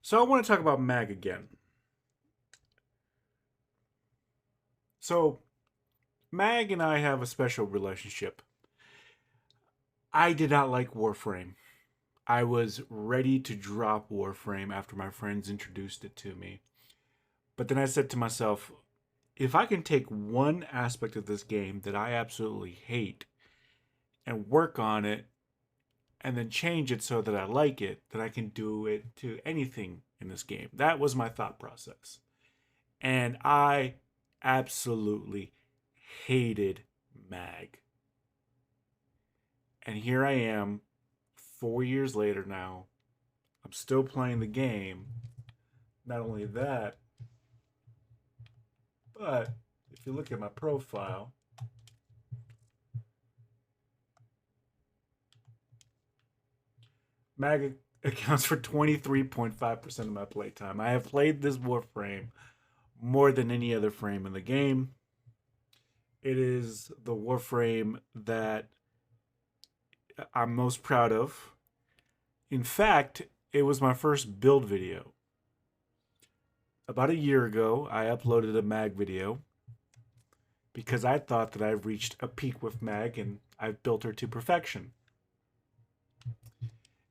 So I want to talk about Mag again. So Mag and I have a special relationship. I did not like Warframe. I was ready to drop Warframe after my friends introduced it to me. But then I said to myself, if I can take one aspect of this game that I absolutely hate and work on it and then change it so that I like it, then I can do it to anything in this game. That was my thought process. And I absolutely hated Mag. And here I am, 4 years later now. I'm still playing the game. Not only that, but if you look at my profile, Mag accounts for 23.5% of my playtime. I have played this Warframe more than any other frame in the game. It is the Warframe that I'm most proud of. In fact, it was my first build video. About a year ago, I uploaded a Mag video because I thought that I've reached a peak with Mag and I've built her to perfection.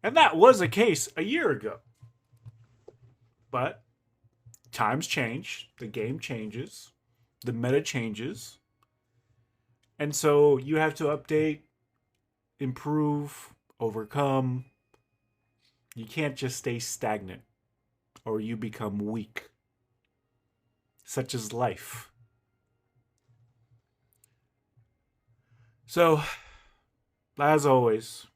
And that was the case a year ago. But times change, the game changes, the meta changes. And so you have to update, improve, overcome. You can't just stay stagnant or you become weak. Such is life. So, as always,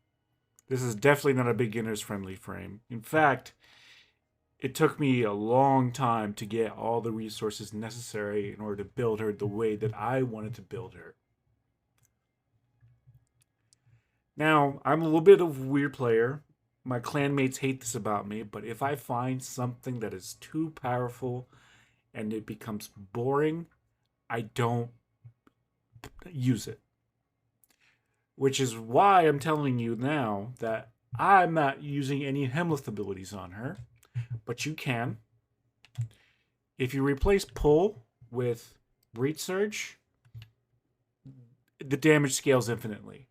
this is definitely not a beginner's friendly frame. In fact, it took me a long time to get all the resources necessary in order to build her the way that I wanted to build her. Now, I'm a little bit of a weird player. My clanmates hate this about me, but if I find something that is too powerful and it becomes boring, I don't use it. Which is why I'm telling you now that I'm not using any Hemlith abilities on her, but you can. If you replace Pull with Breach Surge, the damage scales infinitely.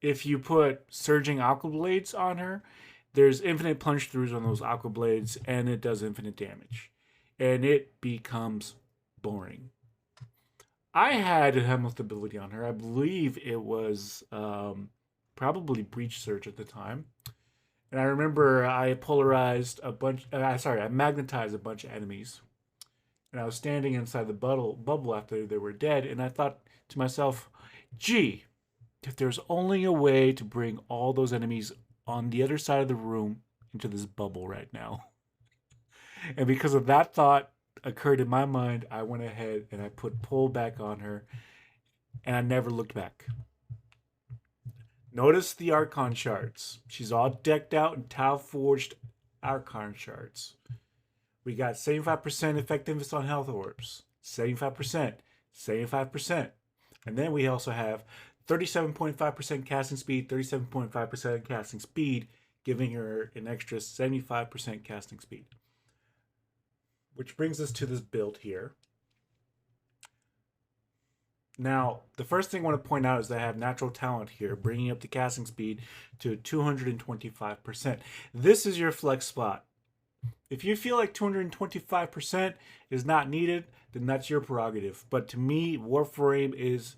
If you put Surging Aqua Blades on her, there's infinite punch throughs on those Aqua Blades, and it does infinite damage. And it becomes boring. I had a Hemlith ability on her. I believe it was probably Breach Surge at the time. And I remember I polarized a bunch. I magnetized a bunch of enemies. And I was standing inside the bubble after they were dead. And I thought to myself, gee, if there's only a way to bring all those enemies on the other side of the room into this bubble right now. And because of that thought occurred in my mind, I went ahead and I put Pull back on her. And I never looked back. Notice the Archon shards. She's all decked out in Tau Forged Archon shards. We got 75% effectiveness on health orbs. 75%. 75%. And then we also have 37.5% casting speed, 37.5% casting speed, giving her an extra 75% casting speed. Which brings us to this build here. Now, the first thing I want to point out is that I have natural talent here, bringing up the casting speed to 225%. This is your flex spot. If you feel like 225% is not needed, then that's your prerogative. But to me, Warframe is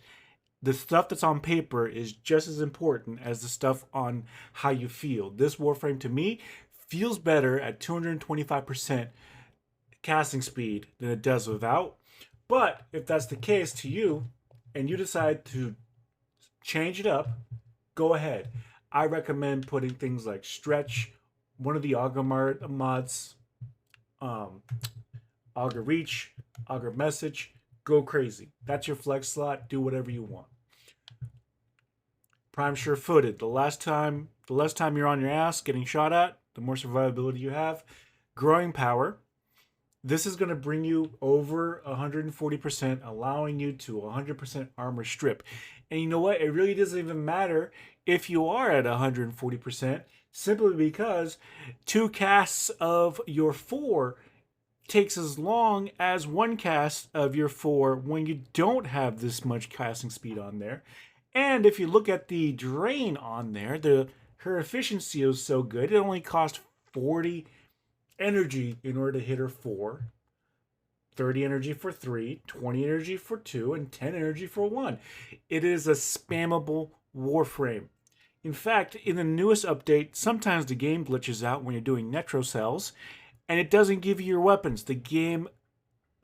the stuff that's on paper is just as important as the stuff on how you feel. This Warframe to me feels better at 225% casting speed than it does without. But if that's the case to you, and you decide to change it up, go ahead. I recommend putting things like Stretch, one of the Augur mods, Augur Reach, Augur Message. Go crazy. That's your flex slot. Do whatever you want. Prime Sure Footed. The less time you're on your ass getting shot at, the more survivability you have. Growing Power. This is going to bring you over 140%, allowing you to 100% armor strip. And you know what? It really doesn't even matter if you are at 140%. simply because 2 casts of your 4 takes as long as 1 cast of your 4 when you don't have this much casting speed on there. And if you look at the drain on there, her efficiency is so good, it only costs 40 energy in order to hit her 4, 30 energy for 3, 20 energy for 2, and 10 energy for 1. It is a spammable Warframe. In fact, in the newest update, sometimes the game glitches out when you're doing Netro cells, and it doesn't give you your weapons. The game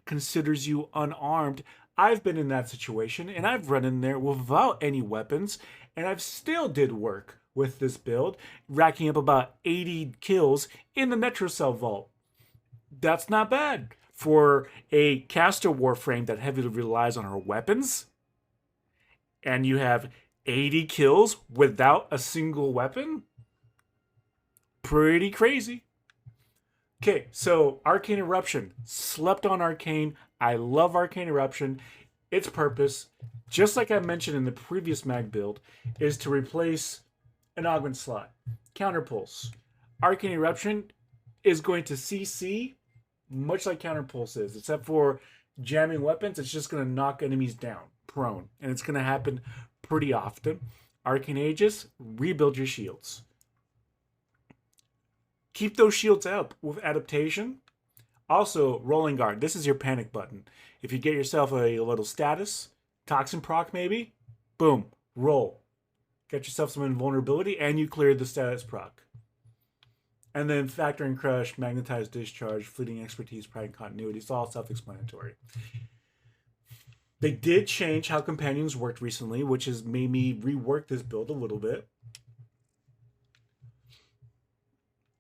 considers you unarmed. I've been in that situation, and I've run in there without any weapons, and I've still did work with this build, racking up about 80 kills in the Netro Cell Vault. That's not bad for a caster Warframe that heavily relies on her weapons, and you have 80 kills without a single weapon. Pretty crazy. Okay, so Arcane Eruption. Slept on Arcane. I love Arcane Eruption. Its purpose, just like I mentioned in the previous mag build, is to replace an augment slot. Counterpulse. Arcane Eruption is going to CC much like Counterpulse is, except for jamming weapons. It's just going to knock enemies down, prone, and it's going to happen pretty often. Arcane Aegis, rebuild your shields. Keep those shields up with adaptation. Also, Rolling Guard. This is your panic button. If you get yourself a little status, Toxin proc maybe, boom, roll. Get yourself some invulnerability, and you cleared the status proc. And then Factor and Crush, Magnetized Discharge, Fleeting Expertise, Pride and Continuity. It's all self-explanatory. They did change how companions worked recently, which has made me rework this build a little bit.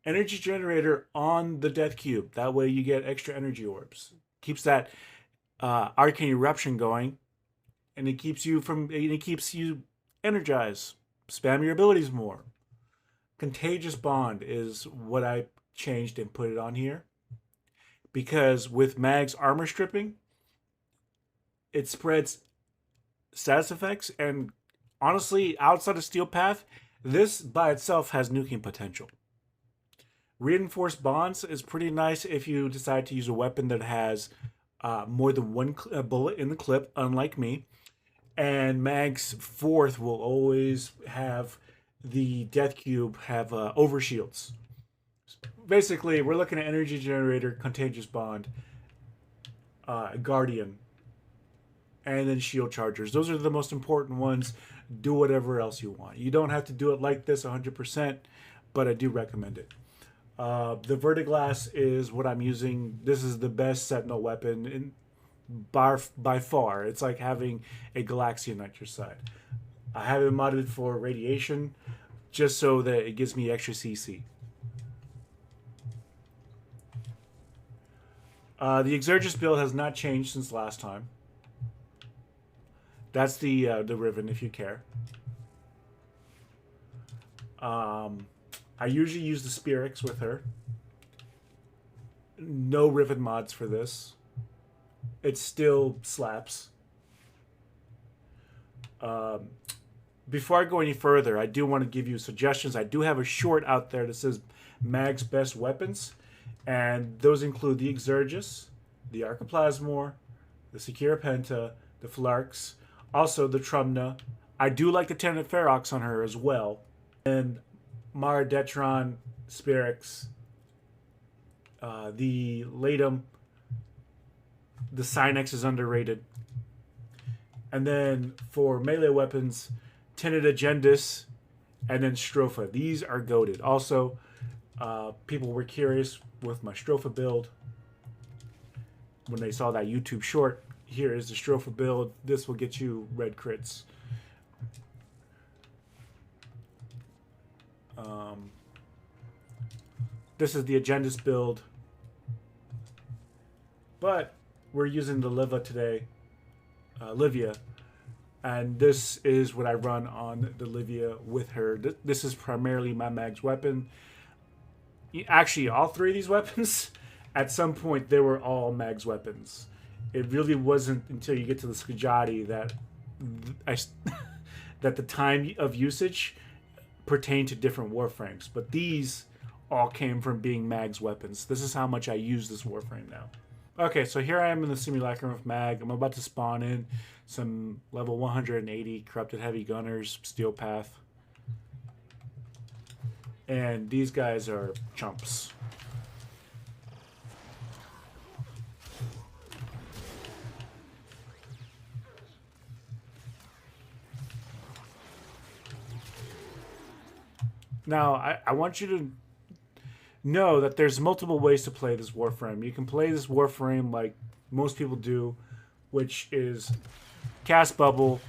Energy generator on the Death Cube. That way you get extra energy orbs. Keeps that Arcane Eruption going, and it keeps you energized. Spam your abilities more. Contagious Bond is what I changed and put it on here. Because with Mag's armor stripping, it spreads status effects, and honestly, outside of Steel Path, this by itself has nuking potential. Reinforced Bonds is pretty nice if you decide to use a weapon that has more than one bullet in the clip, unlike me. And Mag's 4th will always have the Death Cube have overshields. Basically, we're looking at Energy Generator, Contagious Bond, Guardian, and then Shield Chargers. Those are the most important ones. Do whatever else you want. You don't have to do it like this 100%, but I do recommend it. The Vertiglass is what I'm using. This is the best Sentinel weapon by far. It's like having a Galaxian at your side. I have it modded for radiation just so that it gives me extra CC. The Exergis build has not changed since last time. That's the Riven, if you care. I usually use the Spirix with her. No Riven mods for this. It still slaps. Before I go any further, I do want to give you suggestions. I do have a short out there that says Mag's best weapons, and those include the Exergis, the Archiplasmor, the Sekira Penta, the Flarks, also the Trumna. I do like the Tenet Ferox on her as well, and Mara Detron, Spirix, the Latum, the Synex is underrated. And then for melee weapons, Tenet Agendis, and then Stropha. These are goated. Also, people were curious with my Stropha build when they saw that YouTube short. Here is the Stropha build. This will get you red crits. This is the Agendis build. But we're using the Livia today. Livia. And this is what I run on the Livia with her. This is primarily my Mag's weapon. Actually, all three of these weapons, at some point, they were all Mag's weapons. It really wasn't until you get to the Skajati that that the time of usage pertain to different warframes. But these all came from being Mag's weapons. This is how much I use this warframe now. Okay, so here I am in the Simulacrum of Mag. I'm about to spawn in some level 180 Corrupted Heavy Gunners, Steel Path. And these guys are chumps. Now, I want you to know that there's multiple ways to play this Warframe. You can play this Warframe like most people do, which is cast bubble,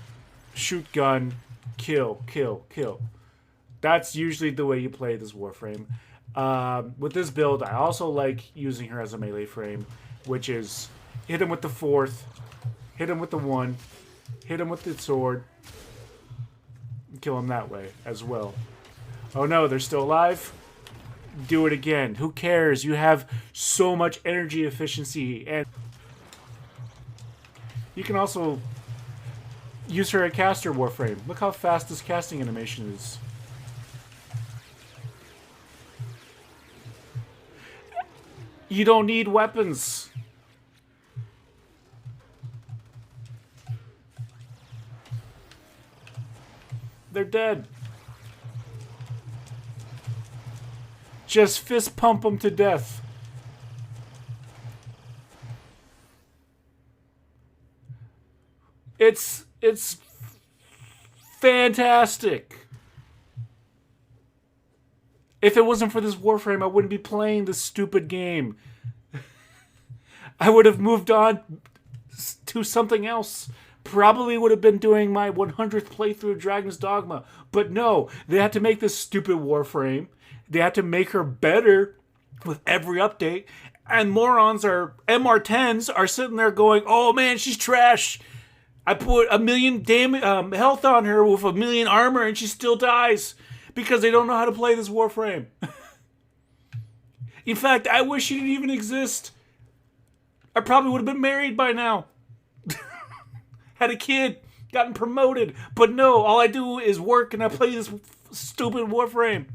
shoot gun, kill, kill, kill. That's usually the way you play this Warframe. With this build, I also like using her as a melee frame, which is hit him with the 4th, hit him with the 1, hit him with the sword, and kill him that way as well. Oh no, they're still alive? Do it again. Who cares? You have so much energy efficiency, and you can also use her at caster Warframe. Look how fast this casting animation is. You don't need weapons. They're dead. Just fist pump them to death. It's fantastic. If it wasn't for this Warframe, I wouldn't be playing this stupid game. I would have moved on to something else. Probably would have been doing my 100th playthrough of Dragon's Dogma. But no, they had to make this stupid Warframe. They had to make her better with every update. And morons are MR10s are sitting there going, "Oh man, she's trash. I put 1,000,000 health on her with 1,000,000 armor and she still dies." Because they don't know how to play this Warframe. In fact, I wish she didn't even exist. I probably would have been married by now. Had a kid, gotten promoted. But no, all I do is work and I play this stupid Warframe.